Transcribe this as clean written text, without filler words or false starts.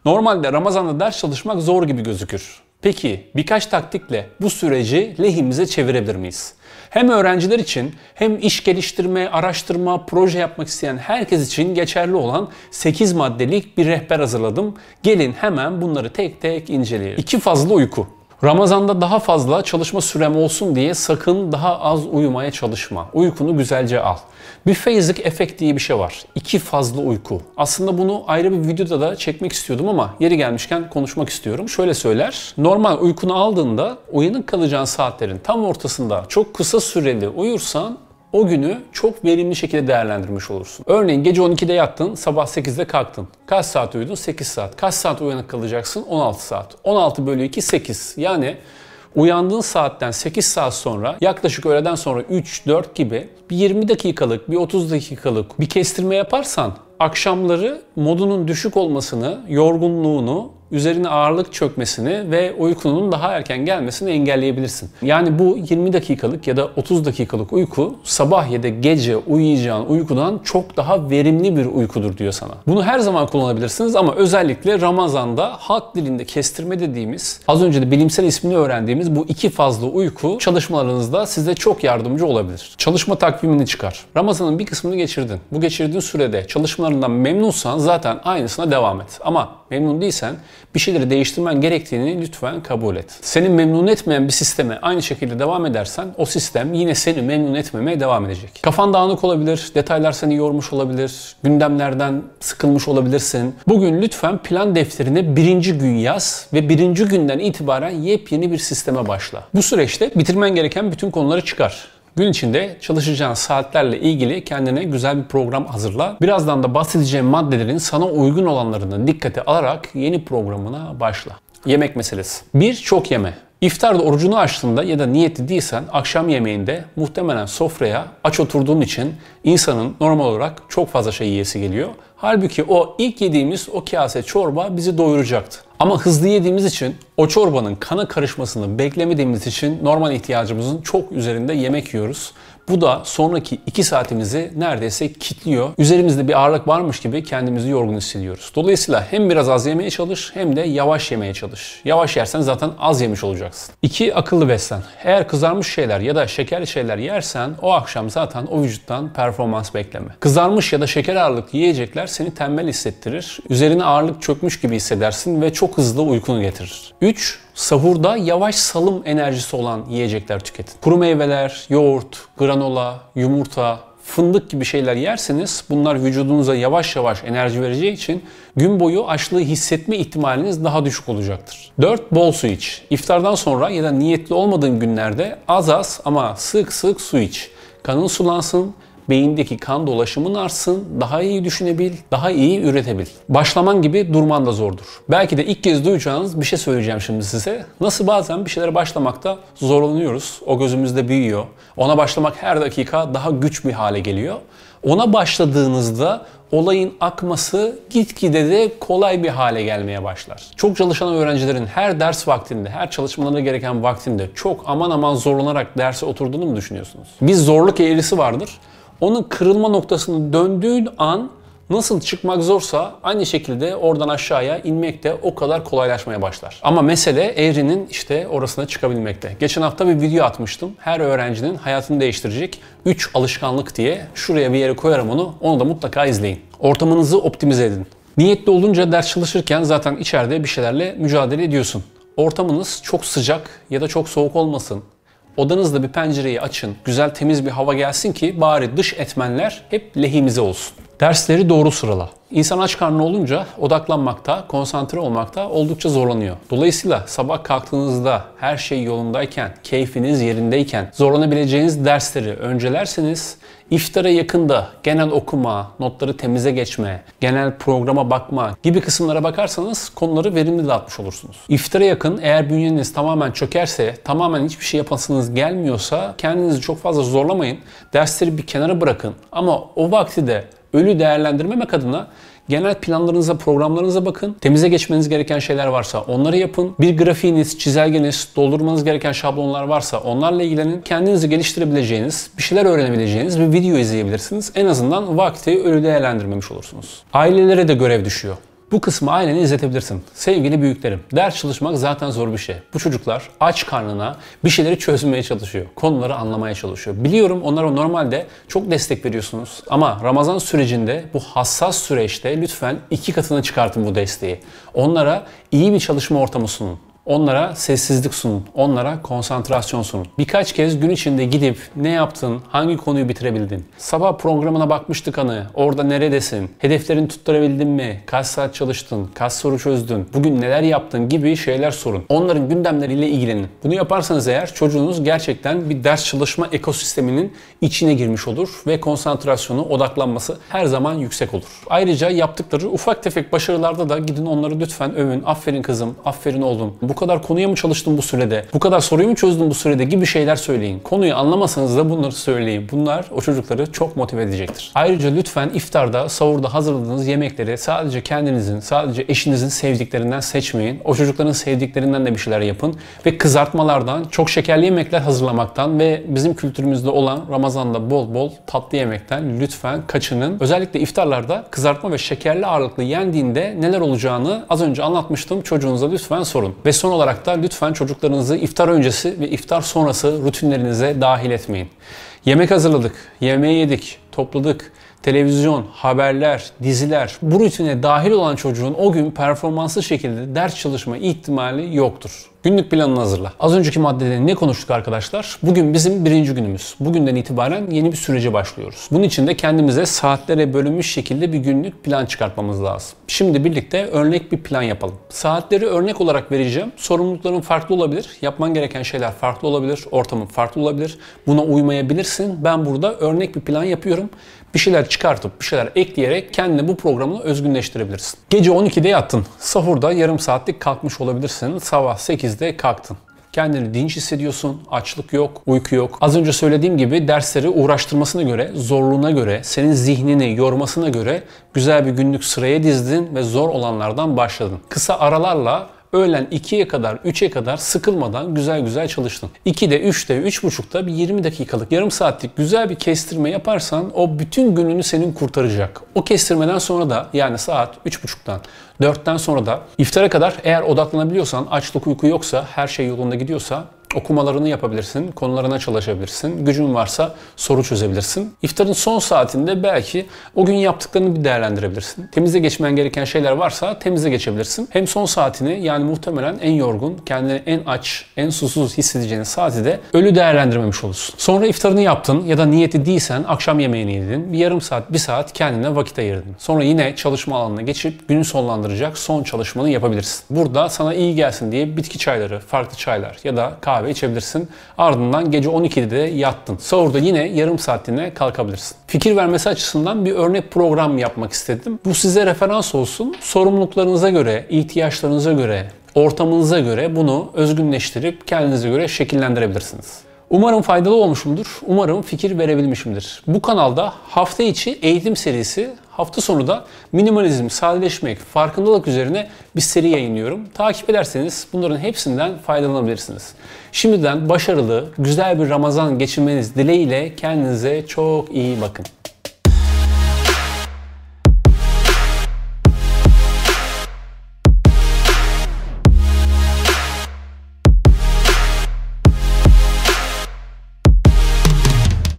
Normalde Ramazan'da ders çalışmak zor gibi gözükür. Peki birkaç taktikle bu süreci lehimize çevirebilir miyiz? Hem öğrenciler için hem iş geliştirme, araştırma, proje yapmak isteyen herkes için geçerli olan 8 maddelik bir rehber hazırladım. Gelin hemen bunları tek tek inceleyelim. 2 fazla uyku. Ramazan'da daha fazla çalışma sürem olsun diye sakın daha az uyumaya çalışma. Uykunu güzelce al. Bir phasic efekt diye bir şey var. 2 fazla uyku. Aslında bunu ayrı bir videoda da çekmek istiyordum ama yeri gelmişken konuşmak istiyorum. Şöyle söyler. Normal uykunu aldığında uyanık kalacağın saatlerin tam ortasında çok kısa süreli uyursan o günü çok verimli şekilde değerlendirmiş olursun. Örneğin gece 12'de yattın, sabah 8'de kalktın. Kaç saat uyudun? 8 saat. Kaç saat uyanık kalacaksın? 16 saat. 16 bölü 2, 8. Yani uyandığın saatten 8 saat sonra yaklaşık öğleden sonra 3-4 gibi bir 20 dakikalık, bir 30 dakikalık bir kestirme yaparsan akşamları modunun düşük olmasını, yorgunluğunu, üzerine ağırlık çökmesini ve uykunun daha erken gelmesini engelleyebilirsin. Yani bu 20 dakikalık ya da 30 dakikalık uyku sabah ya da gece uyuyacağın uykudan çok daha verimli bir uykudur diyor sana. Bunu her zaman kullanabilirsiniz ama özellikle Ramazan'da halk dilinde kestirme dediğimiz, az önce de bilimsel ismini öğrendiğimiz bu 2 fazla uyku çalışmalarınızda size çok yardımcı olabilir. Çalışma takvimini çıkar. Ramazan'ın bir kısmını geçirdin. Bu geçirdiğin sürede çalışmalarından memnunsan zaten aynısına devam et. Ama memnun değilsen bir şeyleri değiştirmen gerektiğini lütfen kabul et. Seni memnun etmeyen bir sisteme aynı şekilde devam edersen o sistem yine seni memnun etmemeye devam edecek. Kafan dağınık olabilir, detaylar seni yormuş olabilir, gündemlerden sıkılmış olabilirsin. Bugün lütfen plan defterine 1. gün yaz ve 1. günden itibaren yepyeni bir sisteme başla. Bu süreçte bitirmen gereken bütün konuları çıkar. Gün içinde çalışacağın saatlerle ilgili kendine güzel bir program hazırla. Birazdan da bahsedeceğim maddelerin sana uygun olanlarını dikkate alarak yeni programına başla. Yemek meselesi. Çok yeme. İftarda orucunu açtığında ya da niyetli değilsen akşam yemeğinde muhtemelen sofraya aç oturduğun için insanın normal olarak çok fazla şey yiyesi geliyor. Halbuki o ilk yediğimiz o kase çorba bizi doyuracaktı. Ama hızlı yediğimiz için o çorbanın kana karışmasını beklemediğimiz için normal ihtiyacımızın çok üzerinde yemek yiyoruz. Bu da sonraki 2 saatimizi neredeyse kilitliyor. Üzerimizde bir ağırlık varmış gibi kendimizi yorgun hissediyoruz. Dolayısıyla hem biraz az yemeye çalış hem de yavaş yemeye çalış. Yavaş yersen zaten az yemiş olacaksın. 2. Akıllı beslen. Eğer kızarmış şeyler ya da şekerli şeyler yersen o akşam zaten o vücuttan performans bekleme. Kızarmış ya da şeker ağırlıklı yiyecekler seni tembel hissettirir. Üzerine ağırlık çökmüş gibi hissedersin ve çok hızlı uykunu getirir. 3. Sahurda yavaş salım enerjisi olan yiyecekler tüketin. Kuru meyveler, yoğurt, granola, yumurta, fındık gibi şeyler yerseniz bunlar vücudunuza yavaş yavaş enerji vereceği için gün boyu açlığı hissetme ihtimaliniz daha düşük olacaktır. 4. Bol su iç. İftardan sonra ya da niyetli olmadığın günlerde az ama sık sık su iç. Kanın sulansın, beyindeki kan dolaşımın artsın, daha iyi düşünebil, daha iyi üretebil. Başlaman gibi durman da zordur. Belki de ilk kez duyacağınız bir şey söyleyeceğim şimdi size. Nasıl bazen bir şeylere başlamakta zorlanıyoruz. O gözümüzde büyüyor. Ona başlamak her dakika daha güç bir hale geliyor. Ona başladığınızda olayın akması gitgide de kolay bir hale gelmeye başlar. Çok çalışan öğrencilerin her ders vaktinde, her çalışmalarına gereken vaktinde çok aman aman zorlanarak derse oturduğunu mu düşünüyorsunuz? Bir zorluk eğrisi vardır. Onun kırılma noktasını döndüğün an nasıl çıkmak zorsa aynı şekilde oradan aşağıya inmek de o kadar kolaylaşmaya başlar. Ama mesele eğrinin işte orasına çıkabilmekte. Geçen hafta bir video atmıştım. Her öğrencinin hayatını değiştirecek 3 alışkanlık diye. Şuraya bir yere koyarım onu. Onu da mutlaka izleyin. Ortamınızı optimize edin. Niyetli olunca ders çalışırken zaten içeride bir şeylerle mücadele ediyorsun. Ortamınız çok sıcak ya da çok soğuk olmasın. Odanızda bir pencereyi açın, güzel temiz bir hava gelsin ki bari dış etmenler hep lehimize olsun. Dersleri doğru sırala. İnsan aç karnı olunca odaklanmakta, konsantre olmakta oldukça zorlanıyor. Dolayısıyla sabah kalktığınızda her şey yolundayken, keyfiniz yerindeyken zorlanabileceğiniz dersleri öncelerseniz iftara yakında genel okuma, notları temize geçme, genel programa bakma gibi kısımlara bakarsanız konuları verimli dağıtmış olursunuz. İftara yakın eğer bünyeniz tamamen çökerse, tamamen hiçbir şey yapasınız gelmiyorsa kendinizi çok fazla zorlamayın. Dersleri bir kenara bırakın ama o vakti de ölü değerlendirmemek adına genel planlarınıza, programlarınıza bakın. Temize geçmeniz gereken şeyler varsa onları yapın. Bir grafiğiniz, çizelgeniz, doldurmanız gereken şablonlar varsa onlarla ilgilenin. Kendinizi geliştirebileceğiniz, bir şeyler öğrenebileceğiniz bir video izleyebilirsiniz. En azından vakti ölü değerlendirmemiş olursunuz. Ailelere de görev düşüyor. Bu kısmı ailene izletebilirsin. Sevgili büyüklerim, ders çalışmak zaten zor bir şey. Bu çocuklar aç karnına bir şeyleri çözmeye çalışıyor. Konuları anlamaya çalışıyor. Biliyorum onlara normalde çok destek veriyorsunuz. Ama Ramazan sürecinde, bu hassas süreçte lütfen 2 katına çıkartın bu desteği. Onlara iyi bir çalışma ortamı sunun. Onlara sessizlik sunun, onlara konsantrasyon sunun. Birkaç kez gün içinde gidip ne yaptın, hangi konuyu bitirebildin? Sabah programına bakmıştık hani, orada neredesin? Hedeflerini tutturabildin mi? Kaç saat çalıştın? Kaç soru çözdün? Bugün neler yaptın gibi şeyler sorun. Onların gündemleriyle ilgilenin. Bunu yaparsanız eğer çocuğunuz gerçekten bir ders çalışma ekosisteminin içine girmiş olur ve konsantrasyonu, odaklanması her zaman yüksek olur. Ayrıca yaptıkları ufak tefek başarılarda da gidin onları lütfen övün. Aferin kızım, aferin oğlum. Bu kadar konuya mı çalıştın bu sürede? Bu kadar soruyu mu çözdün bu sürede gibi şeyler söyleyin. Konuyu anlamasanız da bunları söyleyin. Bunlar o çocukları çok motive edecektir. Ayrıca lütfen iftarda, sahurda hazırladığınız yemekleri sadece kendinizin, sadece eşinizin sevdiklerinden seçmeyin. O çocukların sevdiklerinden de bir şeyler yapın. Ve kızartmalardan, çok şekerli yemekler hazırlamaktan ve bizim kültürümüzde olan Ramazan'da bol bol tatlı yemekten lütfen kaçının. Özellikle iftarlarda kızartma ve şekerli ağırlıklı yendiğinde neler olacağını az önce anlatmıştım. Çocuğunuza lütfen sorun. Ve son olarak da lütfen çocuklarınızı iftar öncesi ve iftar sonrası rutinlerinize dahil etmeyin. Yemek hazırladık, yemeği yedik, topladık, televizyon, haberler, diziler, bu rutine dahil olan çocuğun o gün performanslı şekilde ders çalışma ihtimali yoktur. Günlük planını hazırla. Az önceki maddede ne konuştuk arkadaşlar? Bugün bizim 1. günümüz. Bugünden itibaren yeni bir sürece başlıyoruz. Bunun için de kendimize saatlere bölünmüş şekilde bir günlük plan çıkartmamız lazım. Şimdi birlikte örnek bir plan yapalım. Saatleri örnek olarak vereceğim. Sorumlulukların farklı olabilir. Yapman gereken şeyler farklı olabilir. Ortamın farklı olabilir. Buna uymayabilirsin. Ben burada örnek bir plan yapıyorum. Bir şeyler çıkartıp bir şeyler ekleyerek kendine bu programını özgünleştirebilirsin. Gece 12'de yattın. Sahurda yarım saatlik kalkmış olabilirsin. Sabah 8'de kalktın. Kendini dinç hissediyorsun, açlık yok, uyku yok. Az önce söylediğim gibi dersleri uğraştırmasına göre, zorluğuna göre, senin zihnini yormasına göre güzel bir günlük sıraya dizdin ve zor olanlardan başladın. Kısa aralarla öğlen 2'ye kadar, 3'e kadar sıkılmadan güzel güzel çalıştın. 2'de, 3'te, 3.30'da bir 20 dakikalık, yarım saatlik güzel bir kestirme yaparsan o bütün gününü senin kurtaracak. O kestirmeden sonra da yani saat 3.30'dan 4'ten sonra da iftara kadar eğer odaklanabiliyorsan, açlık uyku yoksa, her şey yolunda gidiyorsa okumalarını yapabilirsin, konularına çalışabilirsin, gücün varsa soru çözebilirsin. İftarın son saatinde belki o gün yaptıklarını bir değerlendirebilirsin. Temize geçmen gereken şeyler varsa temize geçebilirsin. Hem son saatini yani muhtemelen en yorgun, kendini en aç, en susuz hissedeceğin saati de ölü değerlendirmemiş olursun. Sonra iftarını yaptın ya da niyeti değilsen akşam yemeğini yedin. Bir yarım saat, bir saat kendine vakit ayırdın. Sonra yine çalışma alanına geçip günü sonlandıracak son çalışmanı yapabilirsin. Burada sana iyi gelsin diye bitki çayları, farklı çaylar ya da kahve içebilirsin. Ardından gece 12'de de yattın. Sahurda yine yarım saatliğine kalkabilirsin. Fikir vermesi açısından bir örnek program yapmak istedim. Bu size referans olsun. Sorumluluklarınıza göre, ihtiyaçlarınıza göre, ortamınıza göre bunu özgünleştirip kendinize göre şekillendirebilirsiniz. Umarım faydalı olmuşumdur. Umarım fikir verebilmişimdir. Bu kanalda hafta içi eğitim serisi, hafta sonu da minimalizm, sadeleşmek, farkındalık üzerine bir seri yayınlıyorum. Takip ederseniz bunların hepsinden faydalanabilirsiniz. Şimdiden başarılı, güzel bir Ramazan geçirmeniz dileğiyle kendinize çok iyi bakın.